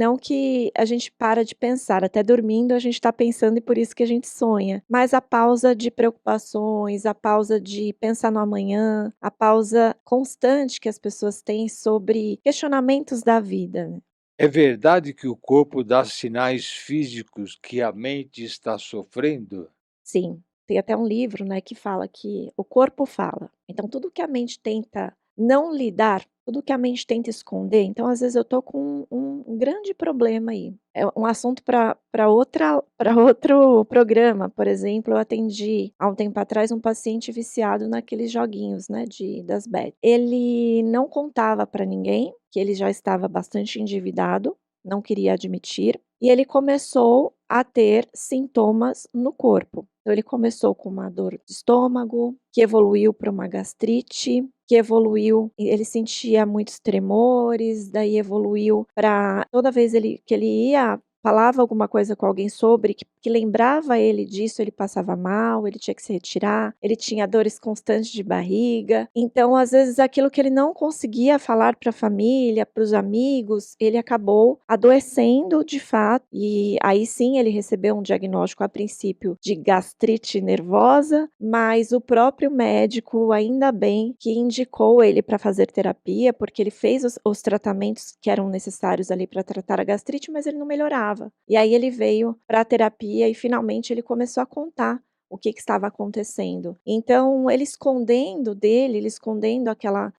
não que a gente para de pensar, até dormindo a gente está pensando e por isso que a gente sonha. Mas a pausa de preocupações, a pausa de pensar no amanhã, a pausa constante que as pessoas têm sobre questionamentos da vida, né. É verdade que o corpo dá sinais físicos que a mente está sofrendo? Sim, tem até um livro, né, que fala que o corpo fala. Então tudo que a mente tenta não lidar, tudo que a mente tenta esconder, então às vezes eu tô com um grande problema aí. É um assunto para outra para outro programa. Por exemplo, eu atendi há um tempo atrás um paciente viciado naqueles joguinhos, né, das bet. Ele não contava para ninguém que ele já estava bastante endividado, não queria admitir, e ele começou a ter sintomas no corpo. Então ele começou com uma dor de estômago, que evoluiu para uma gastrite, que evoluiu e ele sentia muitos tremores, daí evoluiu para toda vez que ele ia falava alguma coisa com alguém sobre que lembrava ele disso, ele passava mal, ele tinha que se retirar, ele tinha dores constantes de barriga. Então, às vezes, aquilo que ele não conseguia falar para a família, para os amigos, ele acabou adoecendo de fato. E aí sim ele recebeu um diagnóstico a princípio de gastrite nervosa, mas o próprio médico, ainda bem, que indicou ele para fazer terapia, porque ele fez os tratamentos que eram necessários ali para tratar a gastrite, mas ele não melhorava. E aí ele veio para a terapia e finalmente ele começou a contar o que estava acontecendo. Então, ele escondendo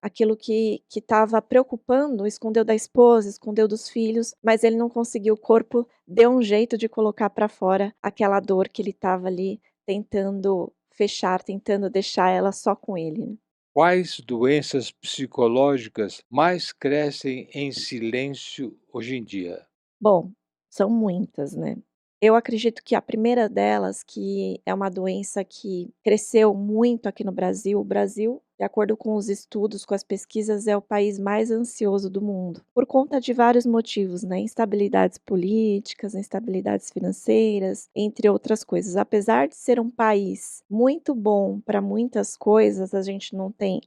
aquilo que estava preocupando, escondeu da esposa, escondeu dos filhos, mas ele não conseguiu, o corpo deu um jeito de colocar para fora aquela dor que ele estava ali tentando fechar, tentando deixar ela só com ele, né. Quais doenças psicológicas mais crescem em silêncio hoje em dia? Bom, são muitas, né. Eu acredito que a primeira delas, que é uma doença que cresceu muito aqui no Brasil. O Brasil, de acordo com os estudos, com as pesquisas, é o país mais ansioso do mundo, por conta de vários motivos, né, instabilidades políticas, instabilidades financeiras, entre outras coisas. Apesar de ser um país muito bom para muitas coisas, a gente não tem,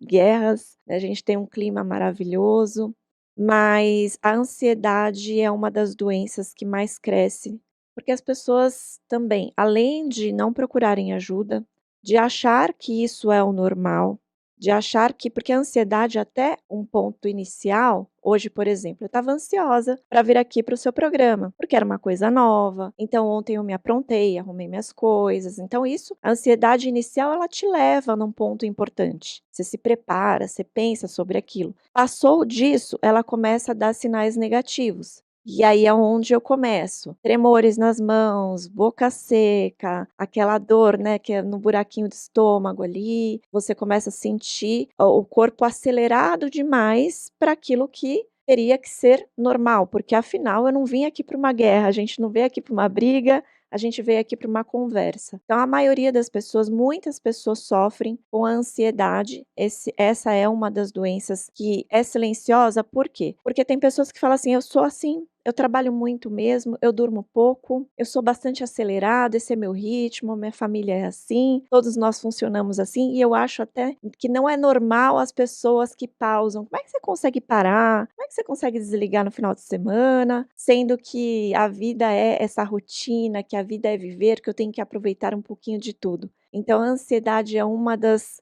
guerras, a gente tem um clima maravilhoso, mas a ansiedade é uma das doenças que mais cresce, porque as pessoas também, além de não procurarem ajuda, de achar que isso é o normal, de achar que porque a ansiedade até um ponto inicial, hoje, por exemplo, eu estava ansiosa para vir aqui para o seu programa, porque era uma coisa nova. Então ontem eu me aprontei, arrumei minhas coisas. Então isso, a ansiedade inicial, ela te leva num ponto importante. Você se prepara, você pensa sobre aquilo. Passou disso, ela começa a dar sinais negativos. E aí é onde eu começo. Tremores nas mãos, boca seca, aquela dor, né, que é no buraquinho do estômago ali. Você começa a sentir o corpo acelerado demais para aquilo que teria que ser normal, porque afinal eu não vim aqui para uma guerra, a gente não veio aqui para uma briga, a gente veio aqui para uma conversa. Então a maioria das pessoas, muitas pessoas sofrem com a ansiedade. Essa é uma das doenças que é silenciosa, por quê? Porque tem pessoas que falam assim: "Eu sou assim, eu trabalho muito mesmo, eu durmo pouco, eu sou bastante acelerado, esse é meu ritmo, minha família é assim, todos nós funcionamos assim", e eu acho até que não é normal as pessoas que pausam. Como é que você consegue parar? Como é que você consegue desligar no final de semana, sendo que a vida é essa rotina, que a vida é viver, que eu tenho que aproveitar um pouquinho de tudo. Então a ansiedade é uma das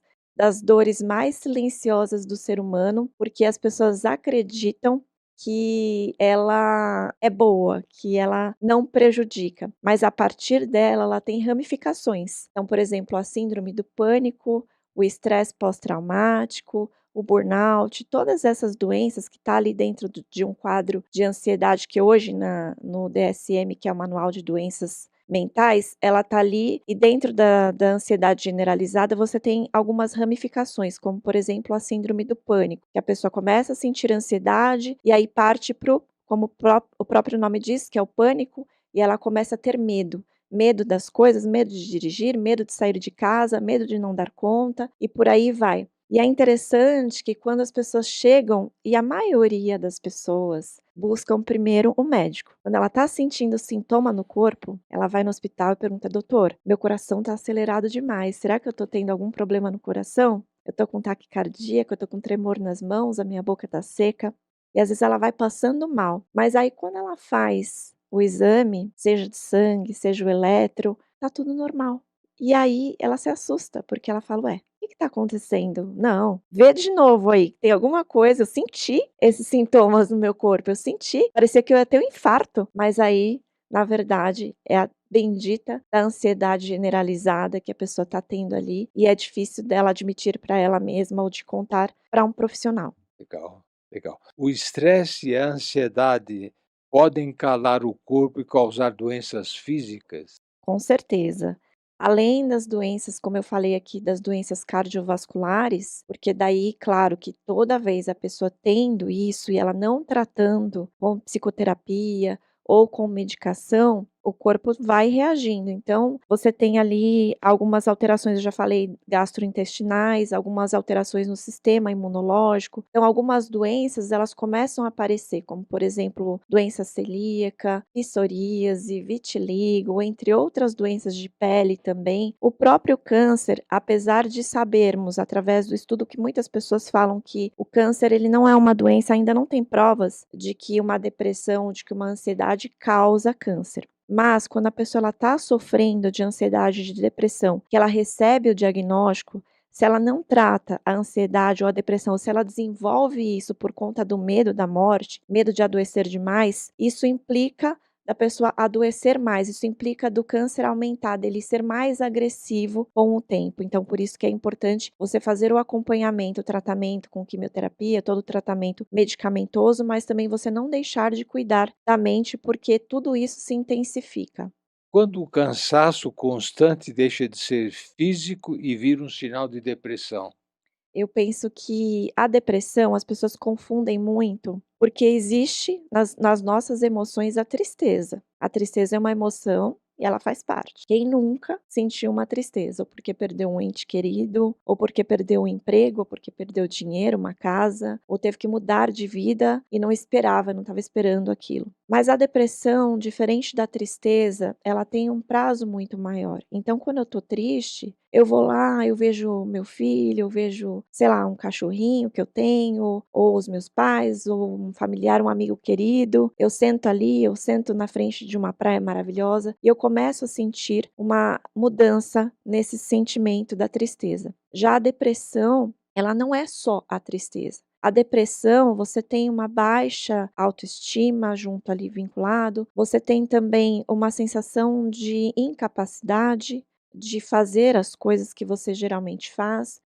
dores mais silenciosas do ser humano, porque as pessoas acreditam que ela é boa, que ela não prejudica, mas a partir dela, ela tem ramificações. Então, por exemplo, a síndrome do pânico, o estresse pós-traumático, o burnout, todas essas doenças que está ali dentro de um quadro de ansiedade que hoje no DSM, que é o Manual de Doenças Mentais, ela está ali e dentro da ansiedade generalizada você tem algumas ramificações, como por exemplo a síndrome do pânico, que a pessoa começa a sentir ansiedade e aí parte como o próprio nome diz, que é o pânico, e ela começa a ter medo. Medo das coisas, medo de dirigir, medo de sair de casa, medo de não dar conta e por aí vai. E é interessante que quando as pessoas chegam, e a maioria das pessoas buscam primeiro o médico. Quando ela está sentindo sintoma no corpo, ela vai no hospital e pergunta: "Doutor, meu coração está acelerado demais. Será que eu estou tendo algum problema no coração? Eu estou com taquicardia, eu estou com tremor nas mãos, a minha boca está seca". e às vezes ela vai passando mal. Mas aí quando ela faz o exame, seja de sangue, seja o eletro, tá tudo normal. E aí ela se assusta, porque ela fala: "Ué, o que está acontecendo? Não, vê de novo aí, tem alguma coisa, eu senti esses sintomas no meu corpo, eu senti, parecia que eu ia ter um infarto", mas aí, na verdade, é a bendita da ansiedade generalizada que a pessoa está tendo ali, e é difícil dela admitir para ela mesma ou de contar para um profissional. Legal, legal. O estresse e a ansiedade podem calar o corpo e causar doenças físicas? Com certeza. Além das doenças, como eu falei aqui, das doenças cardiovasculares, porque daí, claro, que toda vez a pessoa tendo isso e ela não tratando com psicoterapia ou com medicação, o corpo vai reagindo. Então, você tem ali algumas alterações, eu já falei, gastrointestinais, algumas alterações no sistema imunológico. Então, algumas doenças, elas começam a aparecer, como, por exemplo, doença celíaca, psoríase, vitiligo, entre outras doenças de pele também. O próprio câncer, apesar de sabermos, através do estudo que muitas pessoas falam que o câncer ele não é uma doença, ainda não tem provas de que uma depressão, de que uma ansiedade causa câncer. Mas quando a pessoa está sofrendo de ansiedade, de depressão, que ela recebe o diagnóstico, se ela não trata a ansiedade ou a depressão, ou se ela desenvolve isso por conta do medo da morte, medo de adoecer demais, isso implica da pessoa adoecer mais, isso implica do câncer aumentar, dele ser mais agressivo com o tempo. Então, por isso que é importante você fazer o acompanhamento, o tratamento com quimioterapia, todo o tratamento medicamentoso, mas também você não deixar de cuidar da mente, porque tudo isso se intensifica. Quando o cansaço constante deixa de ser físico e vira um sinal de depressão? Eu penso que a depressão as pessoas confundem muito, porque existe nas nossas emoções a tristeza. A tristeza é uma emoção e ela faz parte. Quem nunca sentiu uma tristeza, ou porque perdeu um ente querido, ou porque perdeu um emprego, ou porque perdeu dinheiro, uma casa, ou teve que mudar de vida e não esperava, não estava esperando aquilo. Mas a depressão, diferente da tristeza, ela tem um prazo muito maior. Então, quando eu tô triste, eu vou lá, eu vejo meu filho, eu vejo, sei lá, um cachorrinho que eu tenho, ou os meus pais, ou um familiar, um amigo querido. Eu sento ali, eu sento na frente de uma praia maravilhosa e eu começo a sentir uma mudança nesse sentimento da tristeza. Já a depressão, ela não é só a tristeza. A depressão, você tem uma baixa autoestima junto ali vinculado, você tem também uma sensação de incapacidade de fazer as coisas que você geralmente faz.